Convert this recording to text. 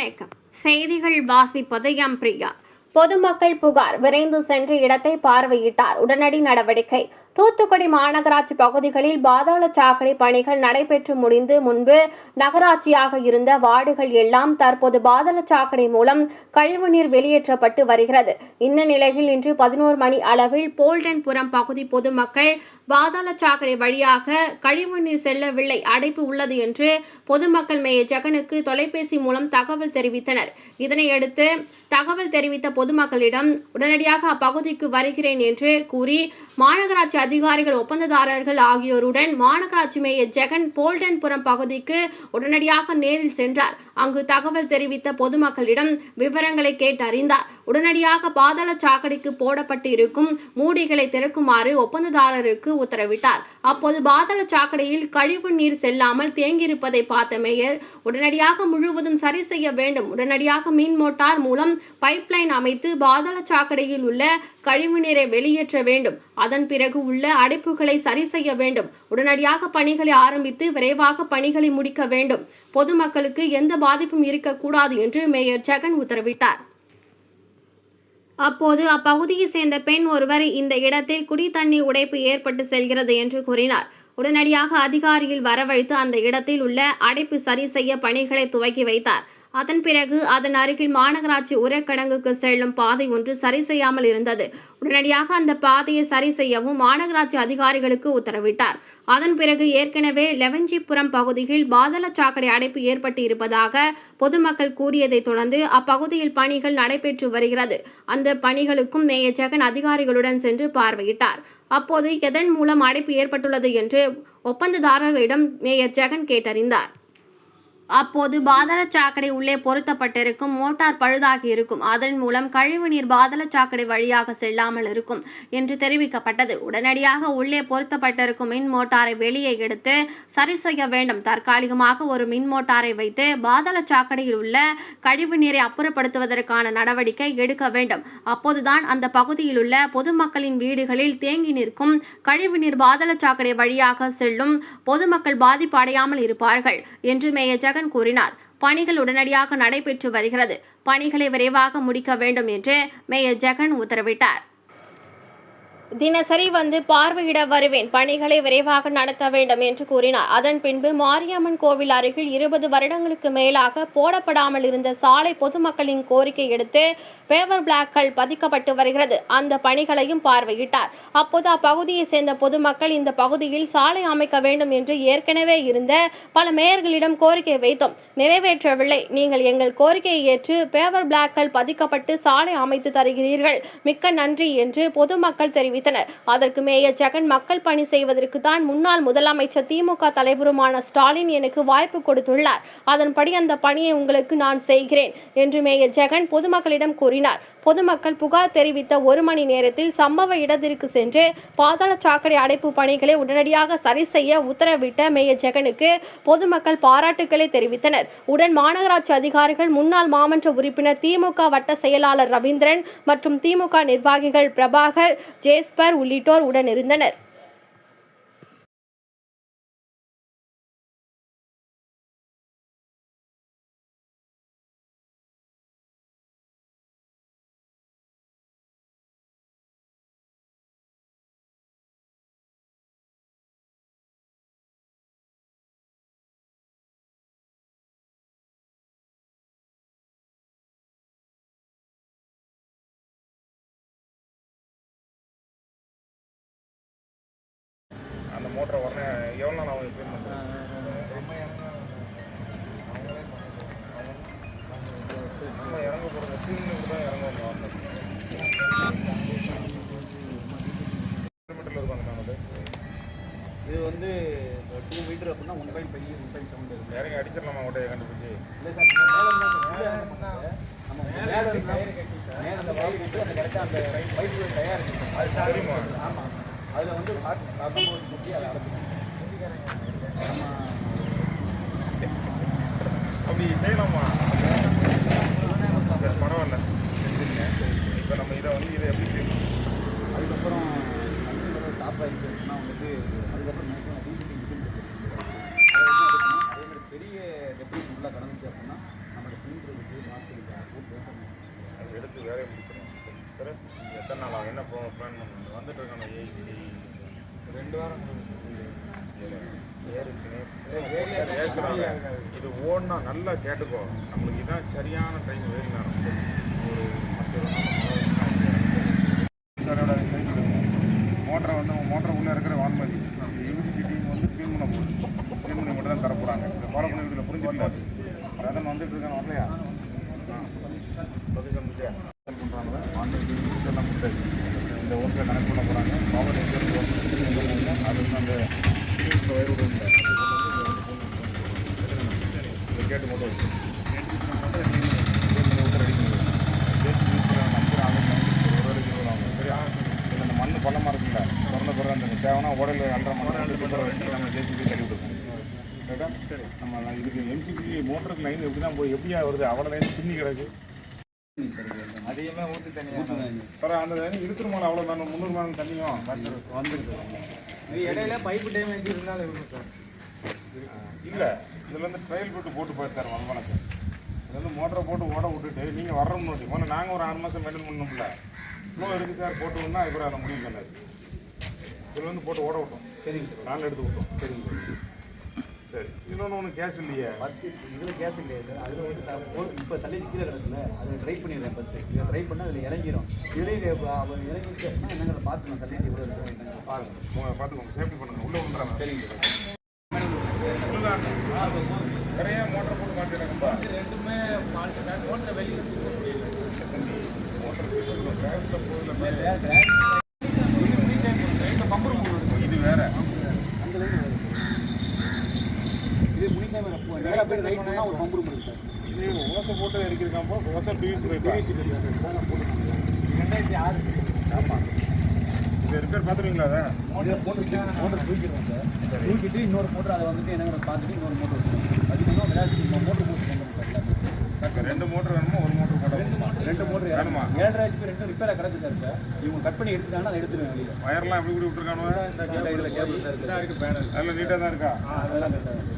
வணக்கம். செய்திகள் வாசிப்பது எம் பிரியா. பொதுமக்கள் புகார் விரைந்து சென்று இடத்தை பார்வையிட்டார். உடனடி நடவடிக்கை. தூத்துக்குடி மாநகராட்சி பகுதிகளில் பாதாள சாக்கடை பணிகள் நடைபெற்று முடிந்து முன்பு நகராட்சியாக இருந்த வார்டுகள் எல்லாம் தற்போது பாதாள சாக்கடை மூலம் கழிவுநீர் வெளியேற்றப்பட்டு வருகிறது. இந்த நிலையில் இன்று 11 மணி அளவில் போல்டன்புரம் பகுதி பொதுமக்கள் பாதாள சாக்கடை வழியாக கழிவுநீர் செல்லவில்லை, அடைப்பு உள்ளது என்று பொதுமக்கள் மேயர் ஜெகனுக்கு தொலைபேசி மூலம் தகவல் தெரிவித்தனர். இதனையடுத்து தகவல் தெரிவித்த பொதுமக்களிடம் உடனடியாக அப்பகுதிக்கு வருகிறேன் என்று கூறி மாநகராட்சி அதிகாரிகள், ஒப்பந்ததாரர்கள் ஆகியோருடன் மாநகராட்சி மேயர் ஜெகன் போல்டன்புரம் பகுதிக்கு உடனடியாக நேரில் சென்றார். அங்கு தகவல் தெரிவித்த பொதுமக்களிடம் விவரங்களை கேட்டறிந்தார். உடனடியாக பாதாள சாக்கடைக்கு போடப்பட்டு இருக்கும் மூடிகளை திறக்குமாறு ஒப்பந்ததாரருக்கு உத்தரவிட்டார். அப்போது பாதாள சாக்கடையில் கழிவு நீர் செல்லாமல் தேங்கியிருப்பதை பார்த்த மேயர் உடனடியாக முழுவதும் சரி செய்ய வேண்டும், உடனடியாக மின் மோட்டார் மூலம் பைப்லைன் அமைத்து பாதாள சாக்கடையில் உள்ள கழிவு நீரை வெளியேற்ற வேண்டும், அதன் பிறகு உள்ள அடைப்புகளை சரி செய்ய வேண்டும், உடனடியாக பணிகளை ஆரம்பித்து விரைவாக பணிகளை முடிக்க வேண்டும், பொதுமக்களுக்கு எந்த பாதிப்பும் இருக்கக்கூடாது என்று மேயர் ஜெகன் உத்தரவிட்டார். அப்போது அப்பகுதியை சேர்ந்த பெண் ஒருவர் இந்த இடத்தில் குடி தண்ணீர் உடைப்பு ஏற்பட்டு செல்கிறது என்று கூறினார். உடனடியாக அதிகாரிகள் வரவழைத்து அந்த இடத்தில் உள்ள அடைப்பு சரி செய்ய பணிகளை துவக்கி வைத்தார். அதன் பிறகு அதன் அருகில் மாநகராட்சி உரக்கிடங்குக்கு செல்லும் பாதை ஒன்று சரி செய்யாமல் இருந்தது. உடனடியாக அந்த பாதையை சரி செய்யவும் மாநகராட்சி அதிகாரிகளுக்கு உத்தரவிட்டார். அதன் பிறகு ஏற்கனவே லெவஞ்சிபுரம் பகுதியில் பாதாள சாக்கடை அடைப்பு ஏற்பட்டு இருப்பதாக பொதுமக்கள் கூறியதை தொடர்ந்து அப்பகுதியில் பணிகள் நடைபெற்று வருகிறது. அந்த பணிகளுக்கும் மேயர் ஜெகன் அதிகாரிகளுடன் சென்று பார்வையிட்டார். அப்போது எதன் மூலம் அடைப்பு ஏற்பட்டுள்ளது என்று ஒப்பந்ததாரர்களிடம் மேயர் ஜெகன் கேட்டறிந்தார். அப்போது பாதாள சாக்கடை உள்ளே பொருத்தப்பட்டிருக்கும் மோட்டார் பழுதாகி இருக்கும், அதன் மூலம் கழிவுநீர் பாதாள சாக்கடை வழியாக செல்லாமல் இருக்கும் என்று தெரிவிக்கப்பட்டது. உடனடியாக உள்ளே பொருத்தப்பட்டிருக்கும் மின் மோட்டாரை வெளியே எடுத்து சரி செய்ய வேண்டும், தற்காலிகமாக ஒரு மின் மோட்டாரை வைத்து பாதாள சாக்கடையில் உள்ள கழிவுநீரை அப்புறப்படுத்துவதற்கான நடவடிக்கை எடுக்க வேண்டும். அப்போதுதான் அந்த பகுதியில் உள்ள பொதுமக்களின் வீடுகளில் தேங்கி நிற்கும் கழிவுநீர் பாதாள சாக்கடை வழியாக செல்லும் பொதுமக்கள் பாதிப்பு அடையாமல் இருப்பார்கள் என்று மேயர் ஜெகன் கூறினார். பணிகள் உடனடியாக நடைபெற்று வருகிறது, பணிகளை விரைவாக முடிக்க வேண்டும் என்று மேயர் ஜெகன் உத்தரவிட்டார். தினசரி வந்து பார்வையிட வருவேன், பணிகளை விரைவாக நடத்த வேண்டும் என்று கூறினார். அதன் பின்பு மாரியம்மன் கோவில் அருகில் 20 வருடங்களுக்கு மேலாக போடப்படாமல் இருந்த சாலை பொதுமக்களின் கோரிக்கை எடுத்து பேவர் பிளாக்கள் பதிக்கப்பட்டு வருகிறது, அந்த பணிகளையும் பார்வையிட்டார். அப்போது அப்பகுதியை சேர்ந்த பொதுமக்கள் இந்த பகுதியில் சாலை அமைக்க வேண்டும் என்று ஏற்கனவே இருந்த பல மேயர்களிடம் கோரிக்கை வைத்தோம், நிறைவேற்றவில்லை, நீங்கள் எங்கள் கோரிக்கையை ஏற்று பேவர் பிளாக்கள் பதிக்கப்பட்டு சாலை அமைத்து தருகிறீர்கள், மிக்க நன்றி என்று பொதுமக்கள் தெரிவித்தனர். அதற்கு மேயர் ஜெகன் மக்கள் பணி செய்வதற்கு தான் முன்னாள் முதலமைச்சர் திமுக தலைவருமான ஸ்டாலின் எனக்கு வாய்ப்பு கொடுத்துள்ளார், அதன்படி அந்த பணியை உங்களுக்கு நான் செய்கிறேன் என்று மேயர் ஜெகன் பொதுமக்களிடம் கூறினார். பொதுமக்கள் புகார் தெரிவித்த 1 மணி நேரத்தில் சம்பவ இடத்திற்கு சென்று பாதாள சாக்கடை அடைப்பு பணிகளை உடனடியாக சரி செய்ய உத்தரவிட்ட மேயர் ஜெகனுக்கு பொதுமக்கள் பாராட்டுக்களை தெரிவித்தனர். உடன் மாநகராட்சி அதிகாரிகள், முன்னாள் மாமன்ற உறுப்பினர், திமுக வட்ட செயலாளர் ரவீந்திரன் மற்றும் திமுக நிர்வாகிகள் பிரபாகர், ஜேஸ்பர் உள்ளிட்டோர் உடன் இருந்தனர். அந்த மோட்டரை உடனே எவ்வளோ நாள் அவங்க க்ளீன் பண்ணுறாங்க? நம்ம இறங்க போகிறது க்ளீனுக்கு தான் இறங்குவாங்க. கிலோமீட்டரில் இருப்பாங்க அது. இது வந்து 2 மீட்டர் அப்படின்னா 1.5 1.7 இருக்குது. இறங்கி அடிச்சிடலாமா ஓட்டையை கண்டுபிடிச்சி? இல்லை சார், நம்ம மேலே இருந்து கயிறு கட்டி அந்த கரெக்டாக அந்த பைப்பு டயர் இருக்குது, அது தெரியுமா? ஆமாம், அதில் வந்து காத்தம்போது குட்டி அதை அடைச்சிக்கணும். அப்படி செய்யலாமா? பரவாயில்ல, செஞ்சுருங்க. இப்போ நம்ம இதை எப்படி செய்யணும்? அதுக்கப்புறம் ஸ்டாப் ஆகிடுச்சு அப்படின்னா வந்துட்டு அதுக்கப்புறம் மேக்ஸிமம் டீசல் மிஷின் இருக்குது, அதை வந்து எடுக்கணும். அதே மாதிரி பெரிய டெப்ரிஸ் உள்ளே கடந்துச்சு அப்படின்னா நம்மளுக்கு அது எடுத்து வேலையை முடிச்சிடும். சரி, எத்தனை நாள் ஆகும்? என்ன பிளான் பண்ணணும்? வந்துட்டு இருக்கான 2 வாரம் பேசுகிறாங்க. இது ஓடனா நல்லா கேட்டுக்கோ. நம்மளுக்கு இதான் சரியான டைம். வெயில் நேரம் ஒரு 10 மோட்டரை வந்து மோட்டரை உள்ளே இருக்கிற வான்மதி யூனிட்டி டீம் வந்து க்ளீன் பண்ண போகுது. க்ளீன் பண்ணி மட்டும் தான் தர போகிறாங்க. இதை ஃபாலோ பண்ணி இதில் புரிஞ்சுக்கல. அதான் வந்துட்டு இருக்காங்க. வரலையா? பண்ணுறாங்க. வான்மதி எல்லாம் முடியாது. இந்த ஓட்டில் கனெக்ட் பண்ண போகிறாங்க. பவர் எங்கே அது வந்து அந்த வயர் விடுங்க. கேட்டு மட்டும் வச்சு ரெடி பண்ணுவோம். சரியா? இல்லை அந்த மண் பள்ளமாக இருக்குல்ல, திறந்த பிறகு அந்த தேவைன்னா உடல் அல்ற மணி வச்சு நம்ம ஜேசிபி தள்ளி விட்டுருக்கோம். கேட்டா சரி. நம்ம இதுக்கு எம்சிபி மோட்டருக்கு லைன் எப்படி தான் போய் எப்படியா வருது? அவ்வளோ லைன் பின்னி கிடக்கு. அதிகமாக ஊற்றி தண்ணியாக சார் அந்த தண்ணி இருக்குமால அவ்வளோ வேணும். 300 மேலே தண்ணியும் வந்துருக்கு. இது இடையில பைப்பு டேமேஜ் இருந்தாலும் இருக்கும் சார். இல்லை, இதில் வந்து ட்ரையல் போட்டு போயிட்டார் வளவனக்கு. இதில் வந்து மோட்டரை போட்டு ஓட விட்டுட்டு நீங்கள் வர்ற முன்னாடி போனால் நாங்கள் ஒரு 6 மாதம் மெயின்டைன் பண்ணணும்ல. இன்னும் இருக்குது சார் போட்டு விடனா அதுக்கு அதை முடிவு பண்ணாது. இதில் வந்து போட்டு ஓட விட்டோம். சரிங்க சார். நாங்கள் எடுத்து விட்டோம். சரிங்க சார். சரி, இன்னொன்று ஒன்று கேஸ் இல்லையே. ஃபஸ்ட்டு இதில் கேஸ் இல்லையா சார்? அதில் வந்து இப்போ சல்லிச்சு கீழே கிடக்குல, அதை ட்ரை பண்ணிடுறேன். ஃபஸ்ட்டு இதை ட்ரை பண்ணால் அதில் இறங்கிடும். இதுலேயே அவன் இறங்கிட்டு அப்படின்னா என்னங்களை பார்த்து நான் சல்லிச்சு இவ்வளோ இருக்கிறேன் என்னங்க பாருங்கள். பார்த்துக்கோங்க, சேஃப்டி பண்ணுங்கள். உள்ளே வந்துடுறாங்க. சரிங்க சார். நிறைய மோட்டர் போட்டு மாட்டிடுறாங்கப்பா. ரெண்டுமே மாட்டு மோட்டர் வெளியே இது வேற அந்த லைன் இது முடிக்காம நேராக போய் ரைட் பண்ணால் ஒரு பம்பு இருக்கு சார். இது ஓசை போட்டு இறக்கிருக்காப்போ. ஓசை டிவிசி போயிட்டா. 2006. ஆமாம், இது ரிப்பேர் பார்த்துருவீங்களா? அதை இதை போட்டுட்டு மோட்டர் தூக்கிடுவோம் சார். தூக்கிட்டு இன்னொரு மோட்டர் அதை வந்துட்டு என்னங்கிற பார்த்துட்டு இன்னொரு மோட்டர் வச்சுருவோம். பார்த்தீங்கன்னா விளையாட்டு மோட்டர் போட்டு சார் 2 மோட்டர் வேணுமா? ஒரு மோட்டர் போட? 2 மோட்டர் வேணுமா? 7,000 2 ரிப்பேராக கிடக்கு சார். இப்போ இவங்க கட் பண்ணி எடுத்துட்டாங்கன்னா அதை எடுத்துருவேன் வெளியே. வயர்லாம் எப்படி விட்டுருக்கானு? இதில் கேபிள் சார் இருக்குது. பேனல் அதெல்லாம் நீட்டாக தான் இருக்கா? அதெல்லாம் கரெக்டாக